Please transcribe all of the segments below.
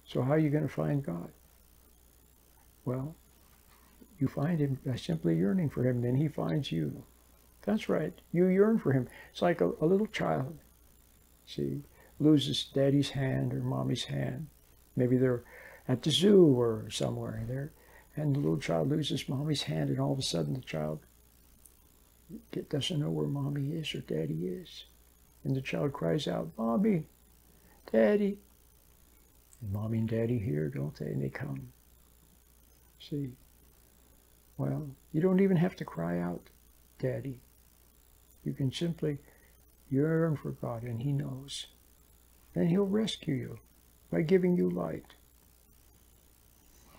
So how are you going to find God? Well, you find him by simply yearning for him, then he finds you. That's right. You yearn for him. It's like a little child. See, loses daddy's hand or mommy's hand. Maybe they're at the zoo or somewhere there, and the little child loses mommy's hand, and all of a sudden the child doesn't know where mommy is or daddy is. And the child cries out, "Mommy, Daddy." And mommy and daddy hear, don't they? And they come. See? Well, you don't even have to cry out, Daddy. You can simply yearn for God, and he knows. And he'll rescue you by giving you light.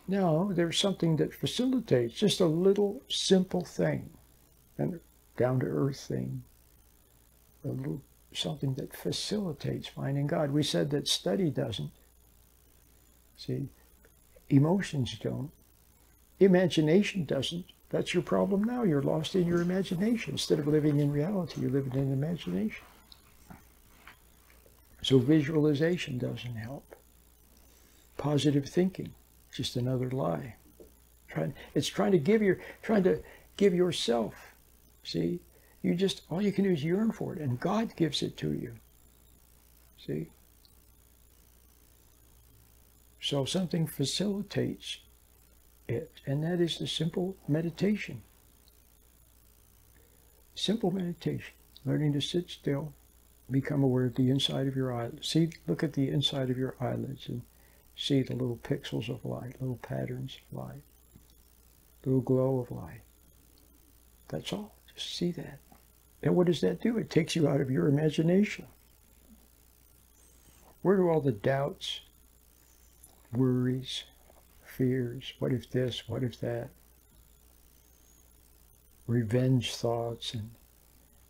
Now, there's something that facilitates, just a little simple thing, and down-to-earth thing, a little something that facilitates finding God. We said that study doesn't. See, emotions don't. Imagination doesn't. That's your problem now. You're lost in your imagination. Instead of living in reality, you're living in imagination. So visualization doesn't help. Positive thinking, just another lie. It's trying to give yourself. See, all you can do is yearn for it, and God gives it to you. See? So something facilitates it, and that is the simple meditation. Simple meditation, learning to sit still, become aware of the inside of your eyelids. See, look at the inside of your eyelids and see the little pixels of light, little patterns of light, little glow of light. That's all. Just see that. And what does that do? It takes you out of your imagination. Where do all the doubts, worries, fears, what if this, what if that, revenge thoughts, and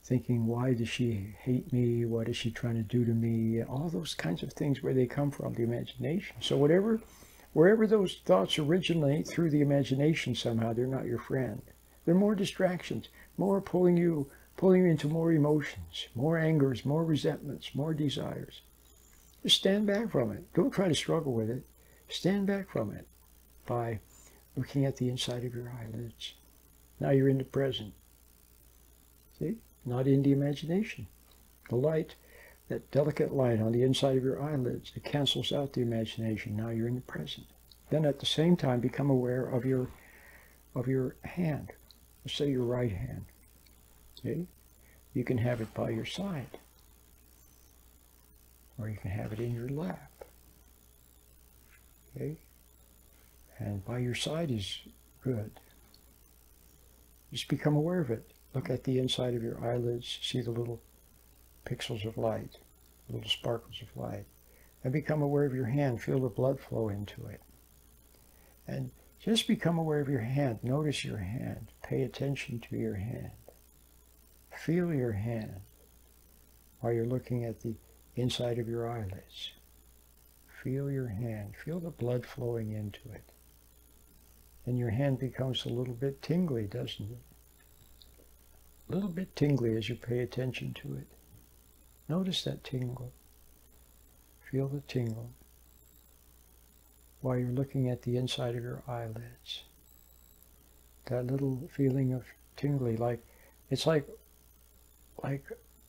thinking, why does she hate me? What is she trying to do to me? All those kinds of things, where they come from, the imagination. So wherever those thoughts originate through the imagination somehow, they're not your friend. They're more distractions, more pulling you into more emotions, more angers, more resentments, more desires. Just stand back from it. Don't try to struggle with it. Stand back from it by looking at the inside of your eyelids. Now you're in the present. See? Not in the imagination. The light, that delicate light on the inside of your eyelids, it cancels out the imagination. Now you're in the present. Then at the same time, become aware of your hand. Let's say your right hand. Okay? You can have it by your side, or you can have it in your lap. Okay? And by your side is good. Just become aware of it. Look at the inside of your eyelids, see the little pixels of light, little sparkles of light. And become aware of your hand, feel the blood flow into it. And just become aware of your hand. Notice your hand. Pay attention to your hand. Feel your hand while you're looking at the inside of your eyelids. Feel your hand. Feel the blood flowing into it. And your hand becomes a little bit tingly, doesn't it? A little bit tingly as you pay attention to it. Notice that tingle. Feel the tingle while you're looking at the inside of your eyelids. That little feeling of tingly, it's like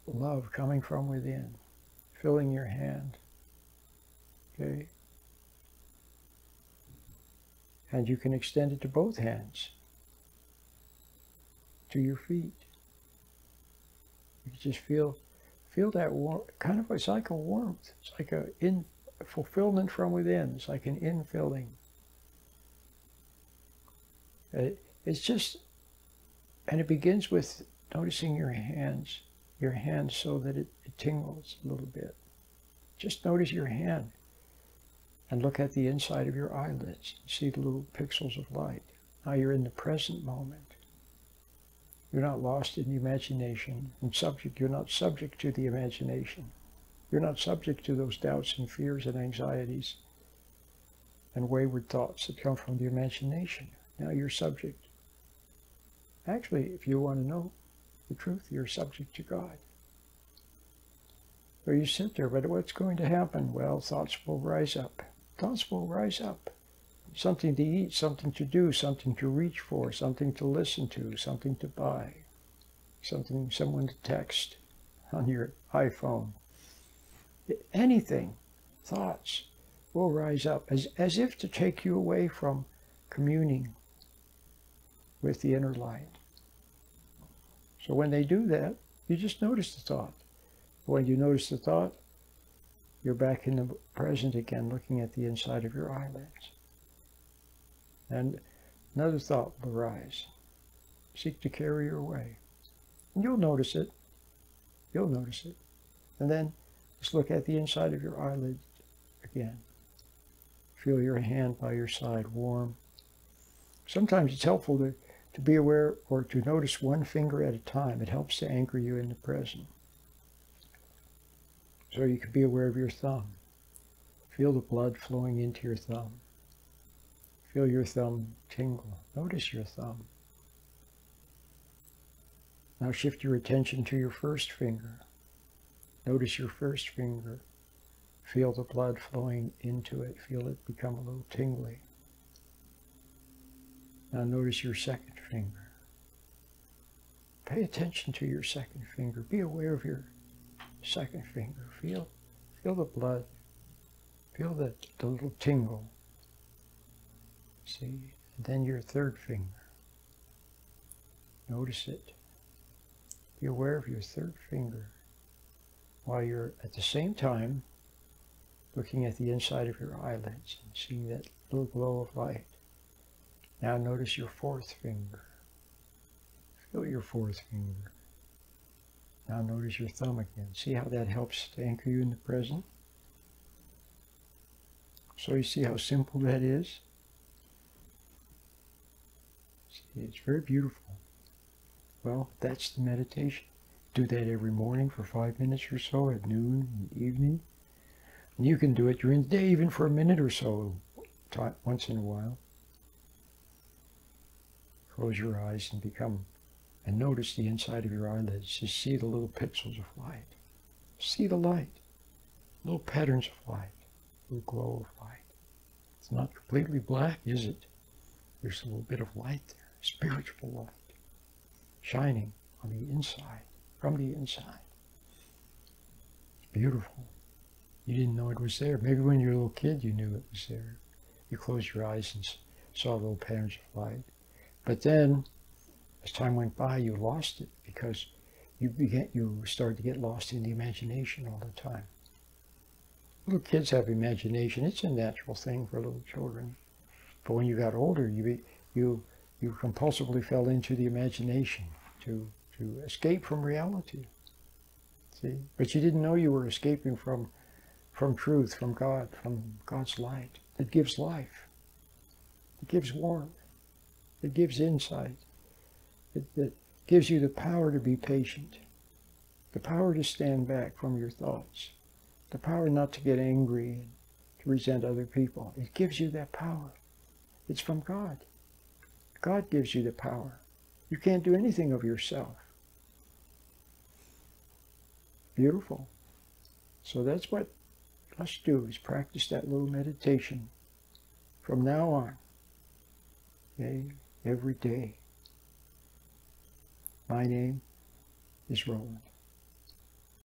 love coming from within, filling your hand. Okay? And you can extend it to both hands, to your feet. You just feel that warmth, it's like a warmth. It's like a fulfillment from within. It's like an infilling. It's just, and it begins with noticing your hands so that it tingles a little bit. Just notice your hand and look at the inside of your eyelids. See the little pixels of light. Now you're in the present moment. You're not lost in the imagination and you're not subject to the imagination. You're not subject to those doubts and fears and anxieties and wayward thoughts that come from the imagination. Now you're subject. Actually, if you want to know the truth, you're subject to God. So you sit there, but what's going to happen? Well, thoughts will rise up. thoughts will rise up. Something to eat, something to do, something to reach for, something to listen to, something to buy, someone to text on your iPhone. Anything, thoughts will rise up as if to take you away from communing with the inner light. So when they do that, you just notice the thought. When you notice the thought, you're back in the present again, looking at the inside of your eyelids. And another thought will arise. Seek to carry her away. And you'll notice it. You'll notice it. And then just look at the inside of your eyelid again. Feel your hand by your side warm. Sometimes it's helpful to be aware or to notice one finger at a time. It helps to anchor you in the present. So you can be aware of your thumb. Feel the blood flowing into your thumb. Feel your thumb tingle. Notice your thumb. Now shift your attention to your first finger. Notice your first finger. Feel the blood flowing into it. Feel it become a little tingly. Now notice your second finger. Pay attention to your second finger. Be aware of your second finger. Feel the blood. Feel the little tingle. See? And then your third finger. Notice it. Be aware of your third finger while you're at the same time looking at the inside of your eyelids and seeing that little glow of light. Now notice your fourth finger. Feel your fourth finger. Now notice your thumb again. See how that helps to anchor you in the present? So you see how simple that is? See, it's very beautiful. Well, that's the meditation. Do that every morning for 5 minutes or so, at noon and evening. And you can do it during the day, even for a minute or so, once in a while. Close your eyes and notice the inside of your eyelids. Just see the little pixels of light. See the light. Little patterns of light. Little glow of light. It's not completely black, is it? There's a little bit of light there. Spiritual light. Shining on the inside. From the inside. It's beautiful. You didn't know it was there. Maybe when you were a little kid you knew it was there. You closed your eyes and saw little patterns of light. But then, as time went by, you lost it because you started to get lost in the imagination all the time. Little kids have imagination. It's a natural thing for little children. But when you got older, you compulsively fell into the imagination to escape from reality. See? But you didn't know you were escaping from truth, from God's light. It gives life. It gives warmth. It gives insight. It gives you the power to be patient. The power to stand back from your thoughts. The power not to get angry and to resent other people. It gives you that power. It's from God. God gives you the power. You can't do anything of yourself. Beautiful. So that's what let's do, is practice that little meditation from now on. Okay? Every day. My name is Roland.